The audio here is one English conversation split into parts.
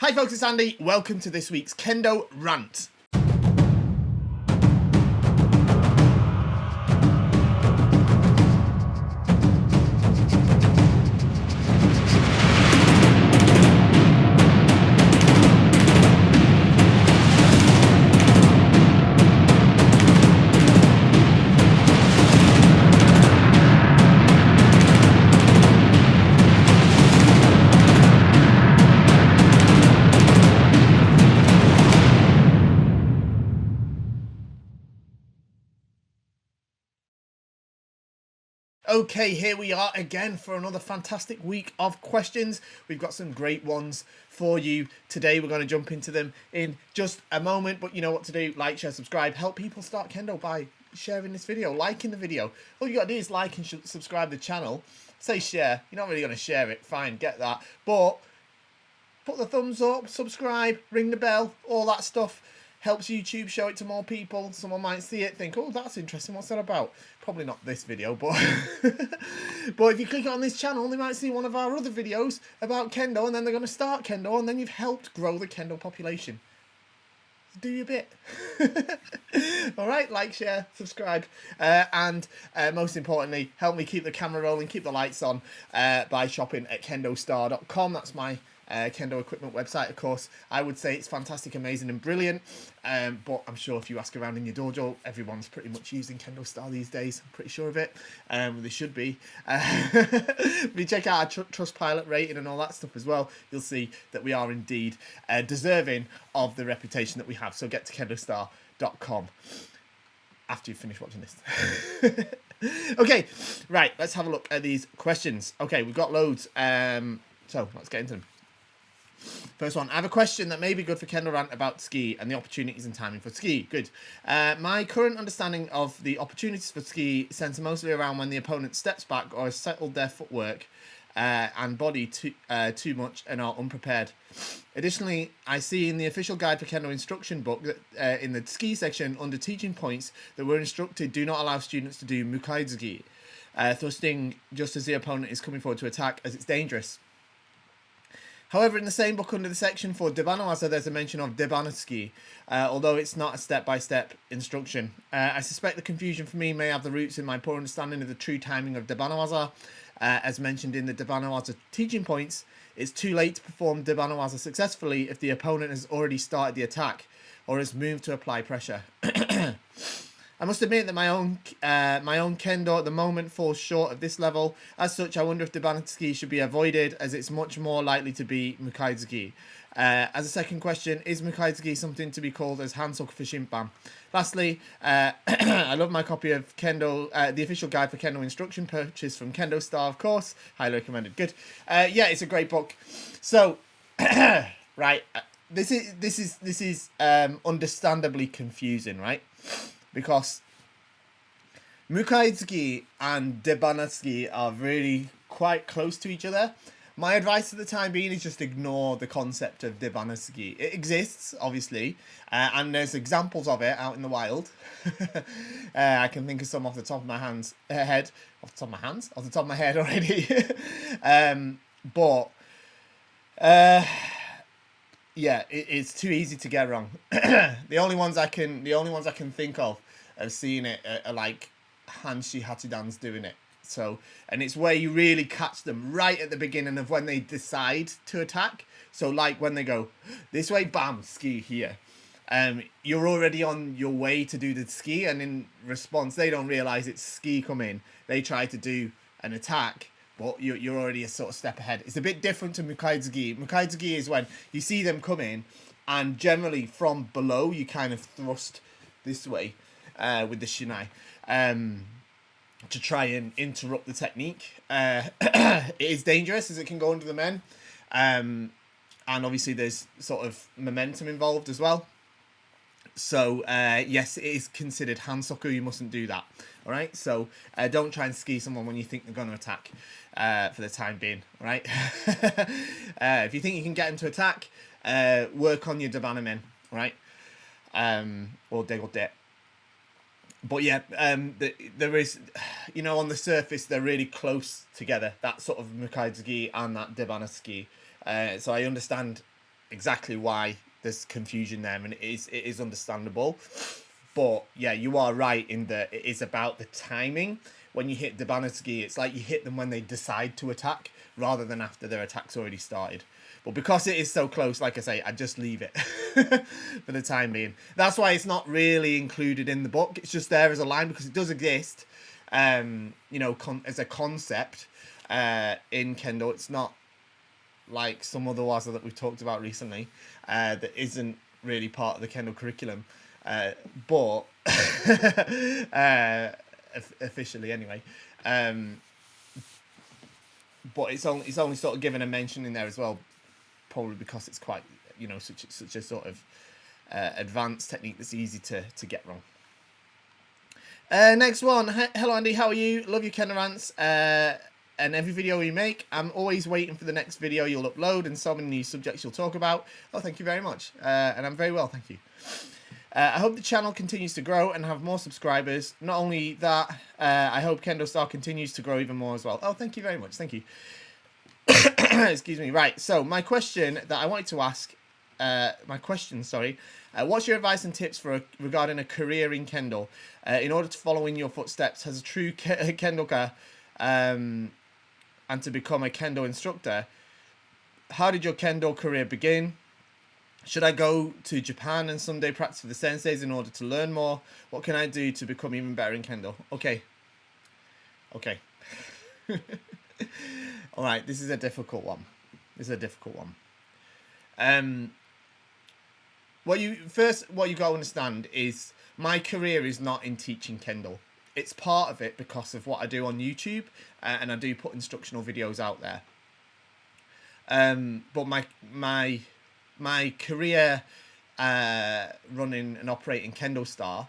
Hi folks, it's Andy. Welcome to this week's Kendo Rant. Okay, here we are again for another fantastic week of questions. We've got some great ones for you today. We're going to jump into them in just a moment, but you know what to do. Like, share, subscribe. Help people start Kendo by sharing this video, liking the video. All you got to do is like and subscribe the channel. Say share. You're not really going to share it. Fine, get that. But put the thumbs up, subscribe, ring the bell, all that stuff. Helps YouTube show it to more people. Someone might see it, think, oh, that's interesting. What's that about? Probably not this video, but but if you click on this channel, they might see one of our other videos about Kendo, and then they're going to start Kendo, and then you've helped grow the Kendo population. Do your bit. All right, like, share, subscribe, and most importantly, help me keep the camera rolling, keep the lights on by shopping at KendoStar.com. That's my Kendo equipment website. Of course, I would say it's fantastic, amazing and brilliant, but I'm sure if you ask around in your dojo, everyone's pretty much using KendoStar these days. I'm pretty sure of it. They should be. If you check out our Trustpilot rating and all that stuff as well, you'll see that we are indeed deserving of the reputation that we have. So get to KendoStar.com after you finish watching this. Okay, right, let's have a look at these questions. Okay, we've got loads, so let's get into them. First one, I have a question that may be good for Kendo Rant about ski and the opportunities and timing for ski. Good. My current understanding of the opportunities for ski centre mostly around when the opponent steps back or has settled their footwork and body too much and are unprepared. Additionally, I see in the official guide for Kendo instruction book that in the ski section under teaching points that we're instructed do not allow students to do mukaidzuki, thrusting just as the opponent is coming forward to attack, as it's dangerous. However, in the same book under the section for Debana, there's a mention of Debana ski, although it's not a step-by-step instruction. I suspect the confusion for me may have the roots in my poor understanding of the true timing of Debana. As mentioned in the Debana teaching points, it's too late to perform Debana successfully if the opponent has already started the attack or has moved to apply pressure. I must admit that my own Kendo at the moment falls short of this level. As such, I wonder if Debana should be avoided, as it's much more likely to be mukaidzuki. As a second question, is mukaidzuki something to be called as hansoku for Shimpan? Lastly, I love my copy of Kendo, the official guide for Kendo instruction, purchased from KendoStar, of course. Highly recommended. Good. Yeah, it's a great book. So, right, this is understandably confusing, right? Because mukaidzuki and Debana are really quite close to each other. My advice at the time being is just ignore the concept of Debana. It exists, obviously, and there's examples of it out in the wild. I can think of some off the top of my head already. Yeah, it's too easy to get wrong. The only ones I can think of seeing it are like Hanshi Hatidans doing it. So, and it's where you really catch them right at the beginning of when they decide to attack. So like when they go this way, bam, ski here. You're already on your way to do the ski, and in response, they don't realize it's ski coming. They try to do an attack, but you're already a sort of step ahead. It's a bit different to mukaidzuki. Mukaidzuki is when you see them coming, and generally from below, you kind of thrust this way with the shinai to try and interrupt the technique. It is dangerous as it can go under the men. And obviously there's sort of momentum involved as well. So, yes, it is considered hansoku. You mustn't do that. All right? So, don't try and ski someone when you think they're going to attack for the time being. All right? If you think you can get them to attack, work on your Debana men. All right? Or Dego De. But yeah, there is, you know, on the surface, they're really close together. That sort of mukaidzuki and that Debana ski. So I understand exactly why there's confusion there, and it is understandable. But yeah, you are right in that it is about the timing. When you hit Debana Tsuki, it's like you hit them when they decide to attack rather than after their attack's already started. But because it is so close, like I say, I just leave it for the time being. That's why it's not really included in the book. It's just there as a line because it does exist, you know, as a concept in Kendo. It's not like some other waza that we've talked about recently that isn't really part of the Kendo curriculum. But officially anyway. But it's only sort of given a mention in there as well, probably because it's quite, you know, such a sort of advanced technique that's easy to get wrong. Next one. Hello Andy, how are you? Love your Kendo rants and every video you make. I'm always waiting for the next video you'll upload and so many new subjects you'll talk about. Oh, thank you very much. And I'm very well, thank you. I hope the channel continues to grow and have more subscribers. Not only that, I hope KendoStar continues to grow even more as well. Oh, thank you very much. Thank you. Excuse me. Right. So my question that I wanted to ask, what's your advice and tips for regarding a career in Kendo? In order to follow in your footsteps as a true Kendoka and to become a Kendo instructor, how did your Kendo career begin? Should I go to Japan and someday practice with the senseis in order to learn more? What can I do to become even better in Kendo? Okay. All right, this is a difficult one. What you got to understand is my career is not in teaching Kendo. It's part of it because of what I do on YouTube, and I do put instructional videos out there. But my career running and operating KendoStar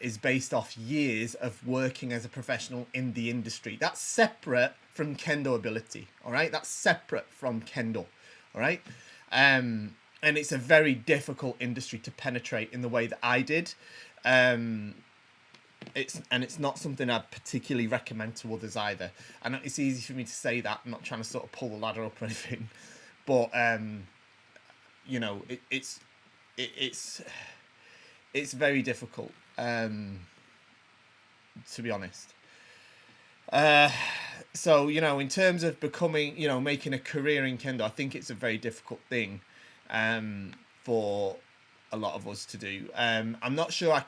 is based off years of working as a professional in the industry. That's separate from Kendo ability, all right? That's separate from Kendo, all right? And it's a very difficult industry to penetrate in the way that I did. It's not something I'd particularly recommend to others either. And it's easy for me to say that. I'm not trying to sort of pull the ladder up or anything, but you know, it's very difficult, to be honest. So, you know, in terms of becoming, you know, making a career in Kendo, I think it's a very difficult thing for a lot of us to do. I'm not sure I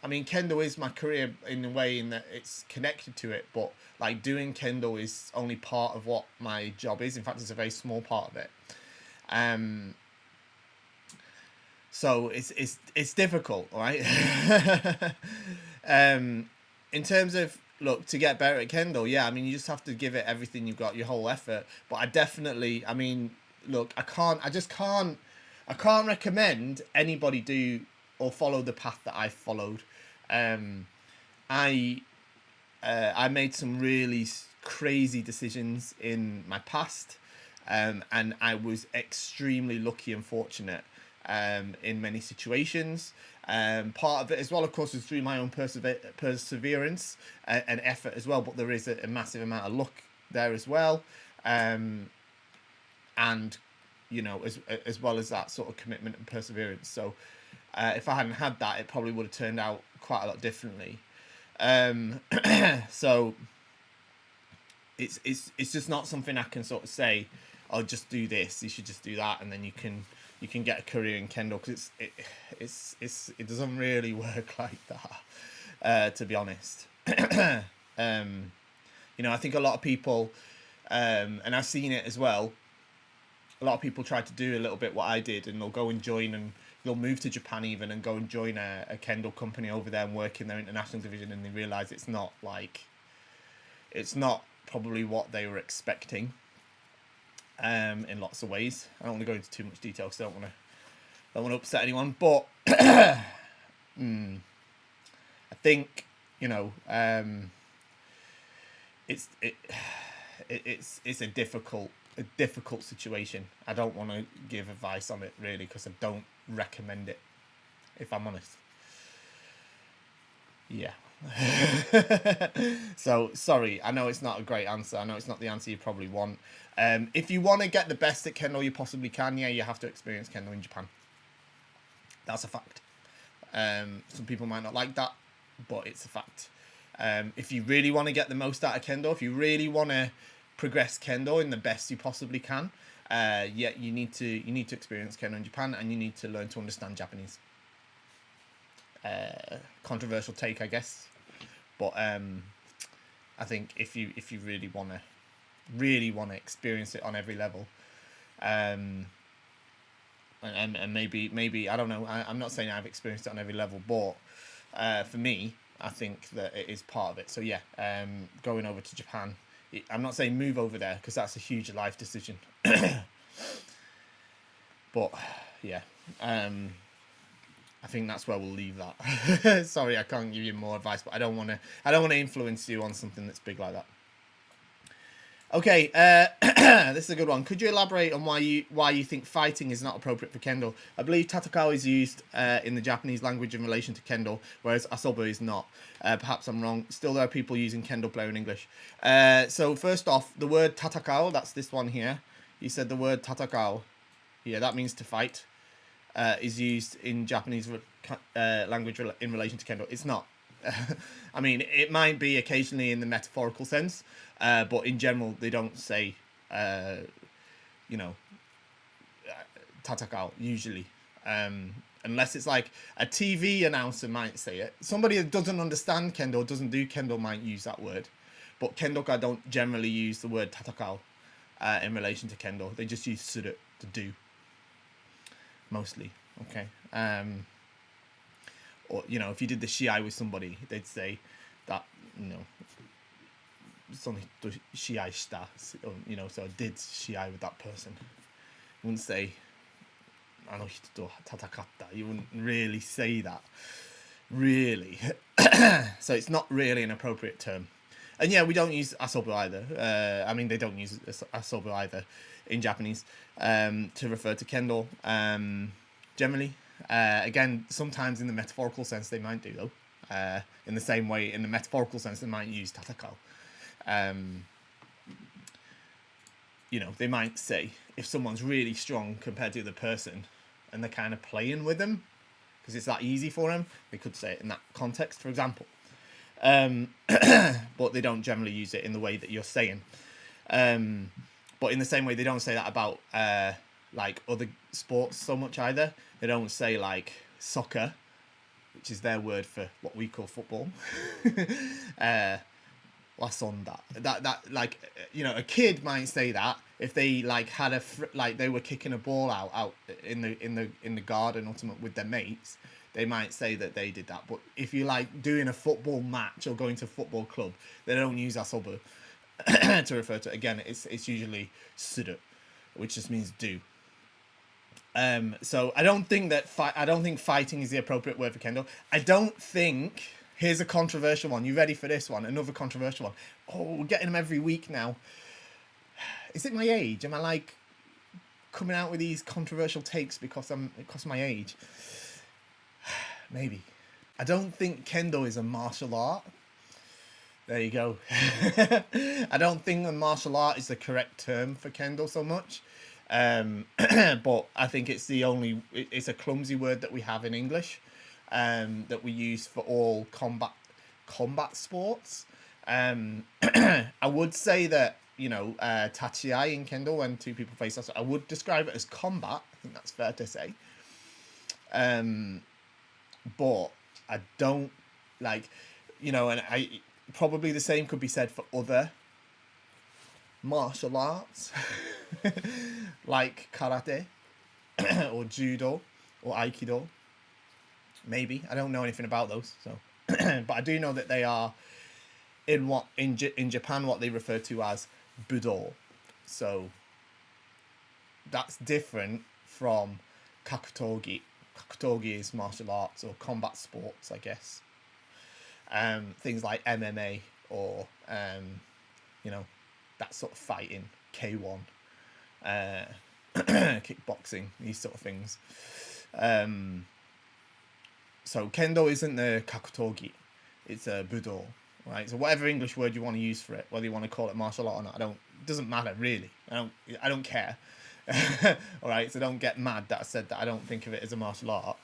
mean, Kendo is my career in a way in that it's connected to it, but like doing Kendo is only part of what my job is. In fact, it's a very small part of it. So it's difficult, right? In terms of, look, to get better at Kendo, yeah, I mean, you just have to give it everything you've got, your whole effort. But I mean, look, I can't recommend anybody do or follow the path that I've followed. I made some really crazy decisions in my past, and I was extremely lucky and fortunate in many situations. Part of it as well, of course, is through my own perseverance and effort as well, but there is a massive amount of luck there as well. And, you know, as well as that sort of commitment and perseverance. So if I hadn't had that, it probably would have turned out quite a lot differently. So it's just not something I can sort of say, oh, just do this, you should just do that, and then you can get a career in Kendo, because it doesn't really work like that, to be honest. You know, I think a lot of people, and I've seen it as well, a lot of people try to do a little bit what I did, and they'll go and join, and they'll move to Japan even and go and join a Kendo company over there and work in their international division, and they realise it's not probably what they were expecting. In lots of ways. I don't want to go into too much detail because I don't want to upset anyone. But I think, you know, it's a difficult situation. I don't want to give advice on it really, because I don't recommend it, if I'm honest. Yeah. So sorry, I know it's not a great answer. I know it's not the answer you probably want. If you want to get the best at Kendo you possibly can, yeah, you have to experience Kendo in Japan. That's a fact. Some people might not like that, but it's a fact. If you really want to get the most out of Kendo, if you really want to progress Kendo in the best you possibly can, yeah, you need to experience Kendo in Japan, and you need to learn to understand Japanese. Controversial take, I guess, but I think if you really want to experience it on every level, and maybe I don't know. I'm not saying I've experienced it on every level, but for me, I think that it is part of it. So yeah, going over to Japan. I'm not saying move over there because that's a huge life decision. But yeah, I think that's where we'll leave that. Sorry, I can't give you more advice, but I don't want to influence you on something that's big like that. Okay, this is a good one. Could you elaborate on why you think fighting is not appropriate for Kendo? I believe tatakao is used in the Japanese language in relation to Kendo, whereas asobu is not. Perhaps I'm wrong. Still, there are people using Kendo player in English. So first off, the word tatakao, that's this one here. You said the word tatakao. Yeah, that means to fight. Is used in Japanese language in relation to Kendo. It's not. I mean, it might be occasionally in the metaphorical sense, but in general, they don't say, tatakao, usually. Unless it's like a TV announcer might say it. Somebody that doesn't understand Kendo, doesn't do Kendo, might use that word. But Kendoka don't generally use the word tatakao in relation to Kendo. They just use suru, to do. Mostly, okay. Or, if you did the shiai with somebody, they'd say that, something to shiai shita, so I did shiai with that person. You wouldn't say, ano hito to tatakatta. You wouldn't really say that, really. So it's not really an appropriate term. And yeah, we don't use asobu either. I mean, they don't use asobu either in Japanese to refer to Kendo. Generally, again, sometimes in the metaphorical sense they might do though. In the same way, in the metaphorical sense, they might use tatakao. They might say if someone's really strong compared to the person, and they're kind of playing with them because it's that easy for them, they could say it in that context, for example. But they don't generally use it in the way that you're saying. But in the same way, they don't say that about like other sports so much either. They don't say like soccer, which is their word for what we call football. Wasonda. That like a kid might say that if they like had they were kicking a ball out in the garden ultimate with their mates. They might say that they did that, but if you like doing a football match or going to a football club, they don't use asobu to refer to it. Again, it's usually suru, which just means do. So I don't think fighting is the appropriate word for Kendo. I don't think. Here's a controversial one. You ready for this one? Another controversial one. Oh, we're getting them every week now. Is it my age? Am I like coming out with these controversial takes because of my age? Maybe. I don't think Kendo is a martial art. There you go. I don't think a martial art is the correct term for Kendo so much. But I think it's a clumsy word that we have in English, that we use for all combat sports. I would say that, tachiai in Kendo, when two people face us, I would describe it as combat. I think that's fair to say. But I don't and I probably the same could be said for other martial arts like karate or judo or aikido. Maybe I don't know anything about those, so but I do know that they are in Japan what they refer to as Budo. So that's different from kakutogi. Kakutogi is martial arts or combat sports, I guess. Things like MMA or that sort of fighting, K1, kickboxing, these sort of things. So Kendo isn't the kakutogi. it's a Budo, right? So whatever English word you want to use for it, whether you want to call it martial art or not, it doesn't matter really. I don't care. All right, so don't get mad that I said that I don't think of it as a martial art.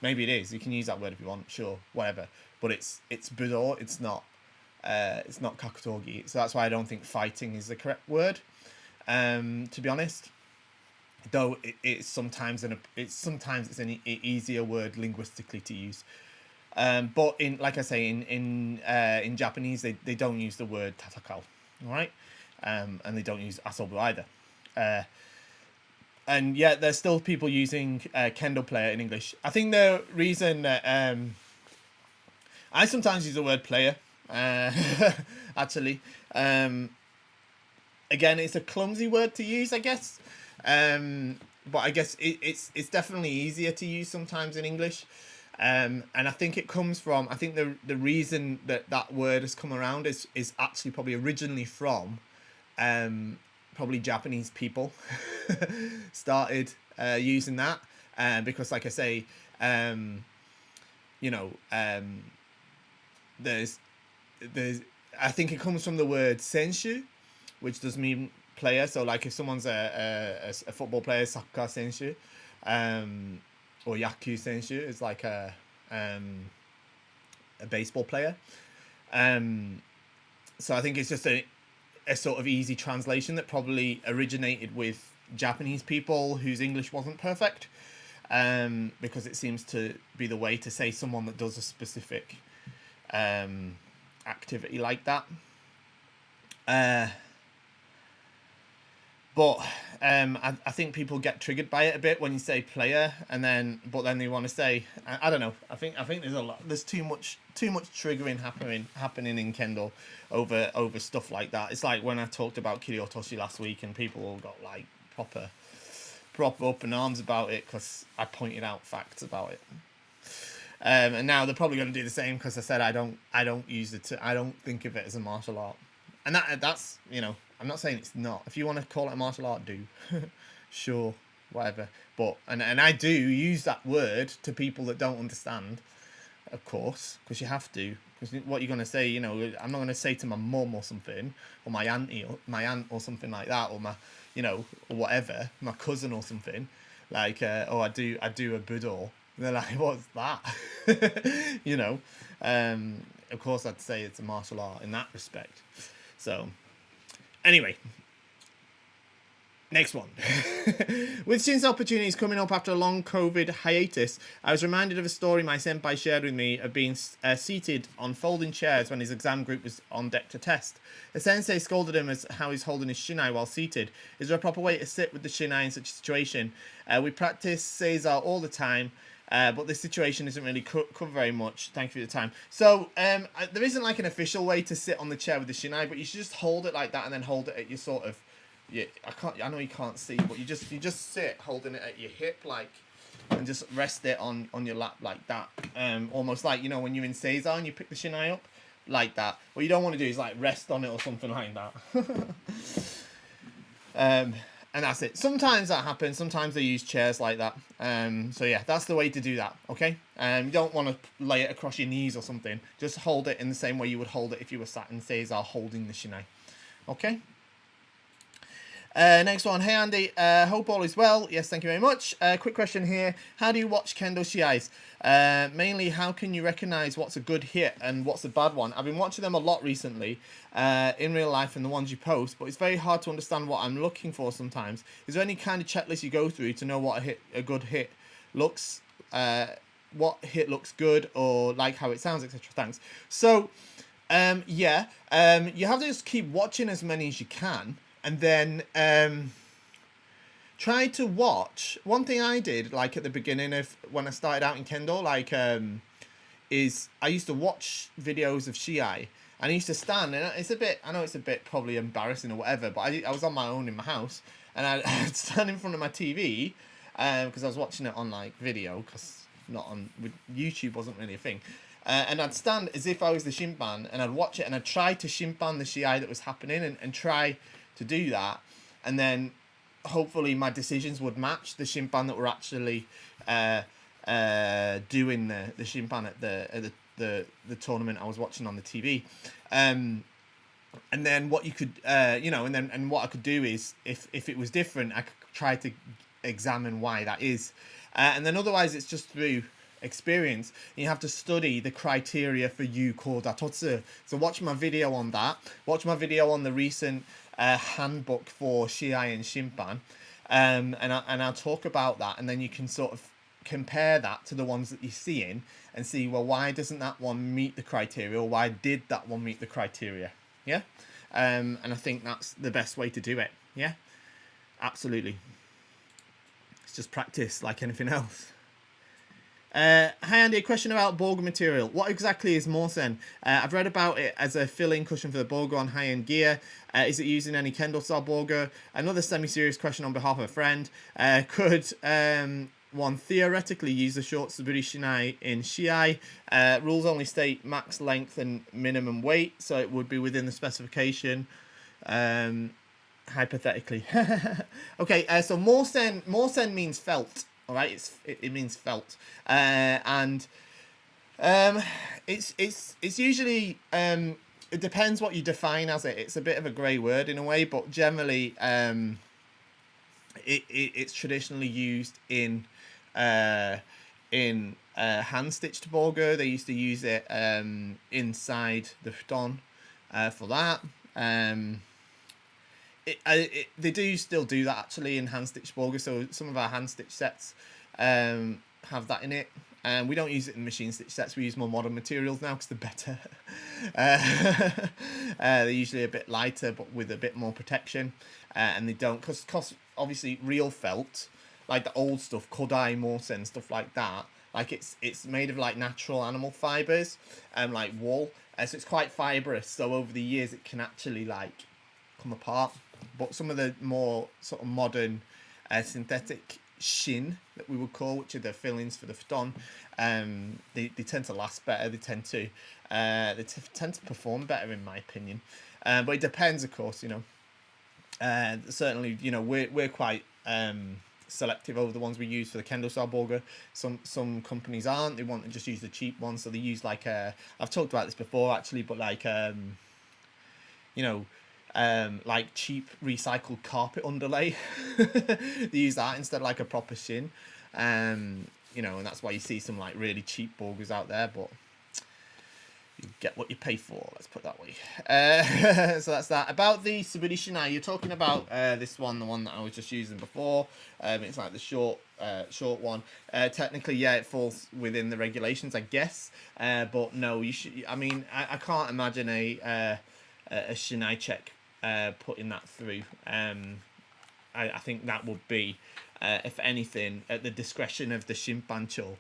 Maybe it is. You can use that word if you want, sure, whatever. But it's Budo. It's not kakutogi. So that's why I don't think fighting is the correct word. To be honest, though it's sometimes an easier word linguistically to use. But like I say, in Japanese they don't use the word tatakao, all right, and they don't use asobu either. And yet there's still people using Kendo player in English. I think the reason that I sometimes use the word player, actually. Again, it's a clumsy word to use, I guess. But I guess it's definitely easier to use sometimes in English. And I think it comes from, I think the reason that word has come around is actually probably originally from probably Japanese people started using that, because like I say, there's I think it comes from the word senshu, which does mean player. So like if someone's a football player, soccer senshu, or yaku senshu is like a baseball player. So I think it's just a sort of easy translation that probably originated with Japanese people whose English wasn't perfect, because it seems to be the way to say someone that does a specific activity like that. But I think people get triggered by it a bit when you say player, but then they want to say, I don't know. I think there's too much triggering happening in Kendo over stuff like that. It's like when I talked about Kiriotoshi last week, and people all got like proper up in arms about it because I pointed out facts about it. And now they're probably going to do the same because I said I don't use it. I don't think of it as a martial art, and that's I'm not saying it's not. If you want to call it a martial art, do. Sure, whatever. But and I do use that word to people that don't understand, of course, because you have to. Because what you're going to say, I'm not going to say to my mum or something, or my aunt or something like that, or my, or whatever, my cousin or something, like, oh, I do a Budo. And they're like, what's that? Of course I'd say it's a martial art in that respect. So, anyway, next one. With Shin's opportunities coming up after a long COVID hiatus, I was reminded of a story my senpai shared with me of being seated on folding chairs when his exam group was on deck to test. The sensei scolded him as how he's holding his shinai while seated. Is there a proper way to sit with the shinai in such a situation? We practice Seizar all the time, but this situation isn't really covered very much. Thank you for the time. So there isn't like an official way to sit on the chair with the shinai, but you should just hold it like that and then hold it at your sort of, I know you can't see, but you just sit holding it at your hip, like, and just rest it on your lap like that. Almost like, when you're in Seizar and you pick the shinai up like that. What you don't want to do is like rest on it or something like that. And that's it. Sometimes that happens. Sometimes they use chairs like that. So yeah, that's the way to do that. Okay. You don't want to lay it across your knees or something. Just hold it in the same way you would hold it if you were sat in Seizar holding the shinai. Okay. Next one. Hey Andy, hope all is well. Yes, thank you very much. Quick question here. How do you watch Kendo shiais? Mainly, how can you recognize what's a good hit and what's a bad one? I've been watching them a lot recently, in real life and the ones you post, but it's very hard to understand what I'm looking for sometimes. Is there any kind of checklist you go through to know what a good hit looks, what hit looks good, or like how it sounds, etc.? Thanks. So, you have to just keep watching as many as you can. And then try to watch. One thing I did, like at the beginning of when I started out in Kendo, like, is I used to watch videos of Shiai. And I used to stand, and I know it's a bit probably embarrassing or whatever, but I was on my own in my house, and I'd stand in front of my TV, because I was watching it on like video, because YouTube wasn't really a thing. And I'd stand as if I was the Shimpan, and I'd watch it, and I'd try to Shimpan the Shiai that was happening, and try to do that, and then hopefully my decisions would match the Shimpan that were actually doing the Shimpan at the the tournament I was watching on the TV. And then what you could, and what I could do is, if it was different, I could try to examine why that is. And then otherwise, it's just through experience. You have to study the criteria for Yuko Datotsu. So watch my video on that. Watch my video on the recent handbook for Shiai and Shimpan. And I'll talk about that. And then you can sort of compare that to the ones that you're seeing and see, well, why doesn't that one meet the criteria? Or why did that one meet the criteria? Yeah, and I think that's the best way to do it. Yeah, absolutely. It's just practice like anything else. Hi Andy, a question about Bogu material. What exactly is Morsen? I've read about it as a fill-in cushion for the Bogu on high-end gear. Is it used in any KendoStar Bogu? Another semi-serious question on behalf of a friend. Could one theoretically use the short Suburi Shinai in Shiai? Rules only state max length and minimum weight, so it would be within the specification. Hypothetically. Okay, so Morsen means felt. All right, it means felt, and it's usually it depends what you define as it. It's a bit of a grey word in a way, but generally it's traditionally used in hand stitched Bogu. They used to use it inside the futon for that. They do still do that actually in hand stitched Bogu. So some of our hand stitch sets have that in it. We don't use it in machine stitch sets. We use more modern materials now because they're better. They're usually a bit lighter but with a bit more protection. And they don't, because obviously real felt, like the old stuff, Kodai Morsen, stuff like that, like it's made of like natural animal fibers, like wool. So it's quite fibrous. So over the years it can actually like come apart. But some of the more sort of modern synthetic shin that we would call, which are the fillings for the futon, they tend to last better. They tend to perform better in my opinion. But it depends, of course. Certainly, we're quite selective over the ones we use for the KendoStar Bogu. Some companies aren't. They want to just use the cheap ones, so they use like I've talked about this before actually, but like like cheap recycled carpet underlay. They use that instead of like a proper shin. And that's why you see some like really cheap Bogus out there, but you get what you pay for, let's put it that way. So that's that. About the Suburi Shinai, you're talking about this one, the one that I was just using before. It's like the short one. Technically, yeah, it falls within the regulations, I guess. But no, you should. I mean, I can't imagine a Shinai check putting that through. I think that would be, if anything, at the discretion of the Shimpancho.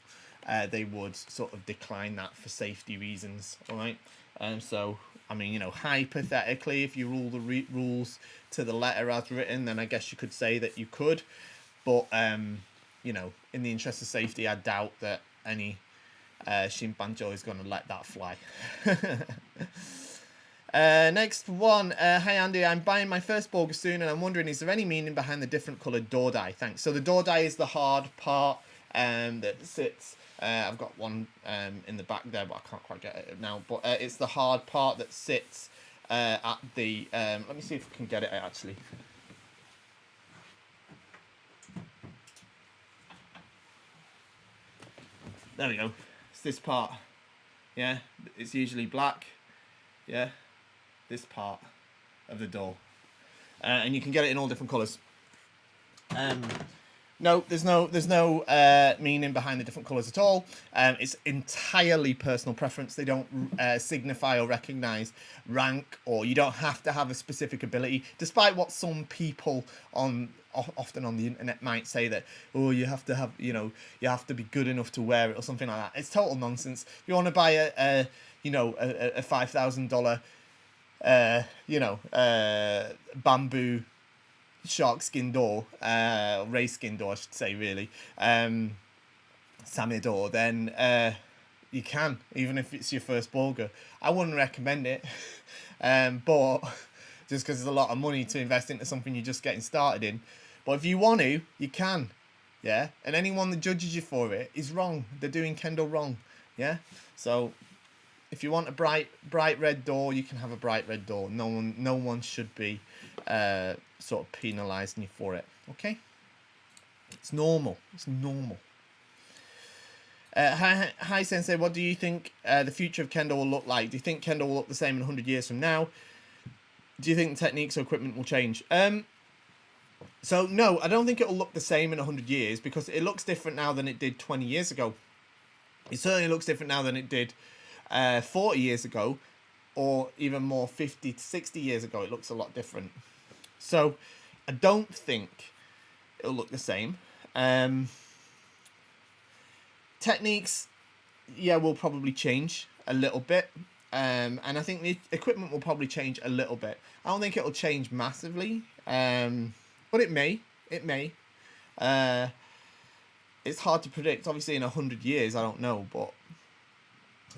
They would sort of decline that for safety reasons, all right? So, I mean, hypothetically, if you rule the rules to the letter as written, then I guess you could say that you could. But, in the interest of safety, I doubt that any Shimpancho is going to let that fly. Next one. Hi Andy, I'm buying my first Bogu soon, and I'm wondering, is there any meaning behind the different coloured dodai? Thanks. So the dodai is the hard part that sits. I've got one in the back there, but I can't quite get it now. But it's the hard part that sits at the. Let me see if I can get it actually. There we go. It's this part. Yeah, it's usually black. Yeah, this part of the door, and you can get it in all different colours. No, there's no meaning behind the different colours at all. It's entirely personal preference. They don't signify or recognise rank, or you don't have to have a specific ability, despite what some people often on the internet might say that, oh, you have to have, you have to be good enough to wear it or something like that. It's total nonsense. If you want to buy a $5,000 bamboo shark skin door, ray skin door I should say, really, Sami door, then you can, even if it's your first Bogu. I wouldn't recommend it, but just because there's a lot of money to invest into something you're just getting started in. But if you want to, you can. Yeah, and anyone that judges you for it is wrong. They're doing Kendo wrong. Yeah, so If you want a bright red door, you can have a bright red door. No one should be sort of penalising you for it. Okay, it's normal. It's normal. Hi Sensei, what do you think the future of Kendo will look like? Do you think Kendo will look the same in 100 years from now? Do you think the techniques or equipment will change? So no, I don't think it will look the same in 100 years because it looks different now than it did 20 years ago. It certainly looks different now than it did 40 years ago, or even more 50 to 60 years ago. It looks a lot different. So I don't think it'll look the same. Techniques, yeah, will probably change a little bit. And I think the equipment will probably change a little bit. I don't think it'll change massively. But it may. It may. It's hard to predict. Obviously, in 100 years, I don't know. But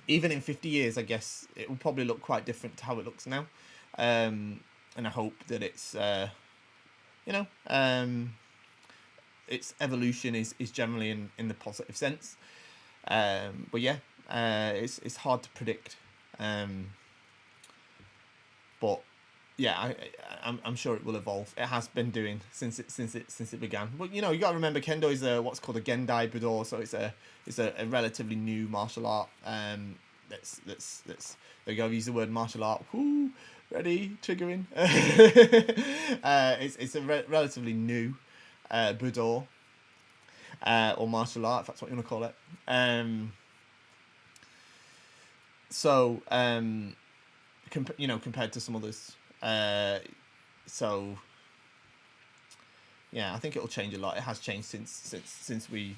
even in 50 years, I guess it will probably look quite different to how it looks now. And I hope that it's, its evolution is generally in the positive sense. But yeah, it's hard to predict. But yeah, I'm sure it will evolve. It has been doing since it began. But you got to remember, Kendo is what's called a Gendai Budo, so it's a relatively new martial art. Let's there you go. I've used the word martial art. Whoo, ready, triggering. It's a relatively new Budo or martial art, if that's what you want to call it. So compared to some others. So yeah, I think it'll change a lot. It has changed since we've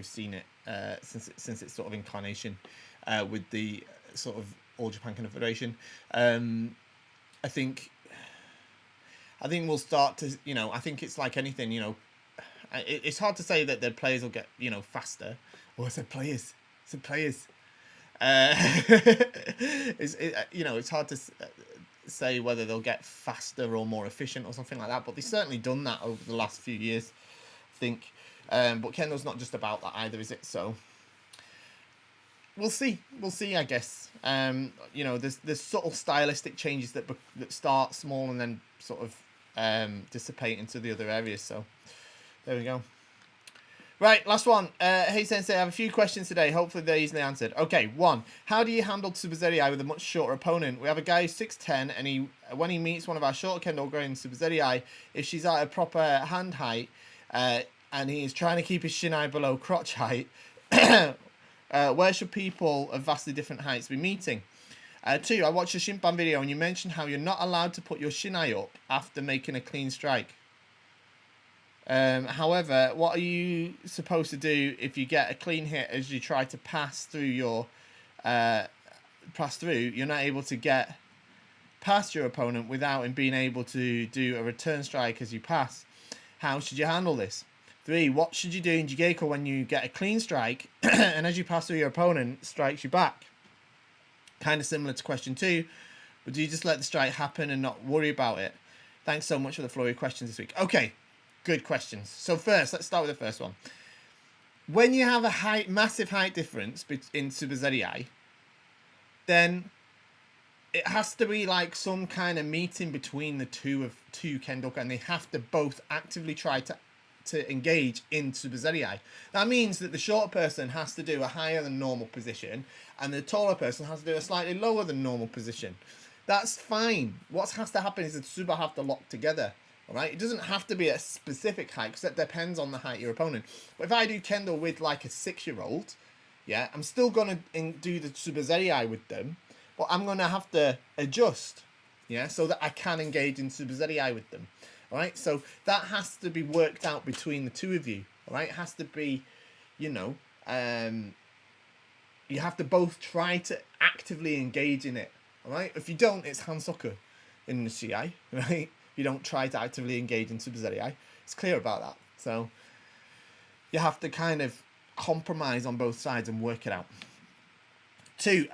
seen it since its sort of incarnation with the sort of All Japan Kendo Federation. I think we'll start to I think it's like anything. It's hard to say that the players will get faster. Oh, I said players. It's hard to say whether they'll get faster or more efficient or something like that, but they've certainly done that over the last few years, I think. But Kendo's not just about that either, is it? So we'll see, I guess. There's subtle stylistic changes that start small and then sort of dissipate into the other areas. So there we go. Right, last one. Hey Sensei, I have a few questions today. Hopefully they're easily answered. Okay, 1. How do you handle Tsubazeri with a much shorter opponent? We have a guy who's 6'10", and when he meets one of our shorter Kendo going Tsubazeri, if she's at a proper hand height, and he is trying to keep his shinai below crotch height, where should people of vastly different heights be meeting? 2, I watched a Shimpan video and you mentioned how you're not allowed to put your shinai up after making a clean strike. However, what are you supposed to do if you get a clean hit as you try to pass through you're not able to get past your opponent without him being able to do a return strike as you pass? How should you handle this? 3, what should you do in Jigeko when you get a clean strike and as you pass through your opponent strikes you back? Kind of similar to question 2, but do you just let the strike happen and not worry about it? Thanks so much for the flow of questions this week. Okay. Good questions. So first, let's start with the first one. When you have a massive height difference in Tsubazeri, then it has to be like some kind of meeting between the two Kendoka, and they have to both actively try to engage in Tsubazeri. That means that the shorter person has to do a higher than normal position, and the taller person has to do a slightly lower than normal position. That's fine. What has to happen is the Tsuba have to lock together. Alright, it doesn't have to be a specific height because that depends on the height of your opponent. But if I do Kendo with like a 6-year-old, yeah, I'm still going to do the Tsubazeri with them, but I'm going to have to adjust, yeah, so that I can engage in Tsubazeri with them. Alright, so that has to be worked out between the two of you. Alright, it has to be, you have to both try to actively engage in it. Alright, if you don't, it's Hansoku in the CI, right? You don't try to actively engage in Tsubazeri. It's clear about that. So you have to kind of compromise on both sides and work it out. 2,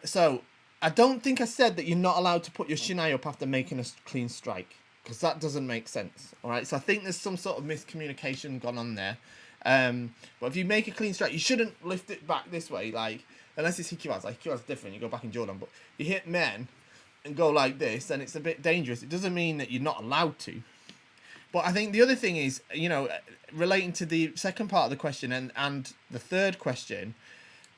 so I don't think I said that you're not allowed to put your shinai up after making a clean strike, because that doesn't make sense. All right, so I think there's some sort of miscommunication gone on there. But if you make a clean strike, you shouldn't lift it back this way. Like unless it's Hikiwaza. Hikiwaza's different. You go back in Jordan, but you hit men and go like this, then it's a bit dangerous. It doesn't mean that you're not allowed to. But I think the other thing is, relating to the second part of the question and the third question,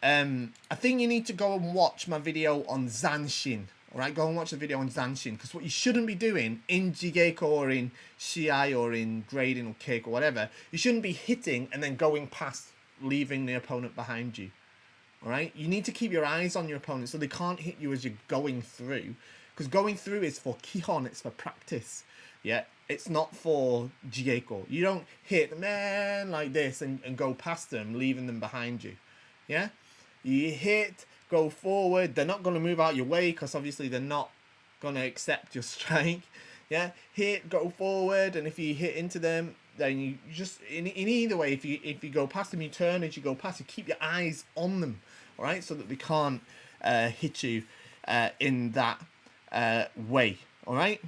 I think you need to go and watch my video on Zanshin. All right, go and watch the video on Zanshin, because what you shouldn't be doing in Jigeko or in Shiai or in grading or cake or whatever, you shouldn't be hitting and then going past, leaving the opponent behind you. All right, you need to keep your eyes on your opponent so they can't hit you as you're going through, because going through is for Kihon, it's for practice. Yeah, it's not for Jigeko. You don't hit the man like this and go past them, leaving them behind you. Yeah, you hit, go forward. They're not going to move out your way because obviously they're not going to accept your strike. Yeah, hit, go forward, and if you hit into them, then you just in either way, if you go past them, you turn. As you go past, you keep your eyes on them. All right, so that they can't hit you in that way. All right.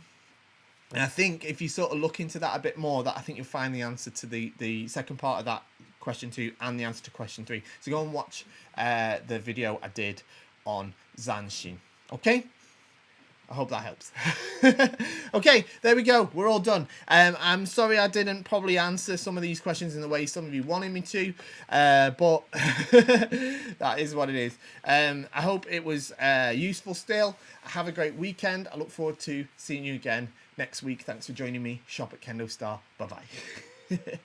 And I think if you sort of look into that a bit more, that I think you'll find the answer to the second part of that question 2 and the answer to question 3. So go and watch the video I did on Zanshin. Okay? I hope that helps. Okay, there we go. We're all done. I'm sorry I didn't probably answer some of these questions in the way some of you wanted me to, but that is what it is. I hope it was useful still. Have a great weekend. I look forward to seeing you again next week. Thanks for joining me. Shop at KendoStar. Bye-bye.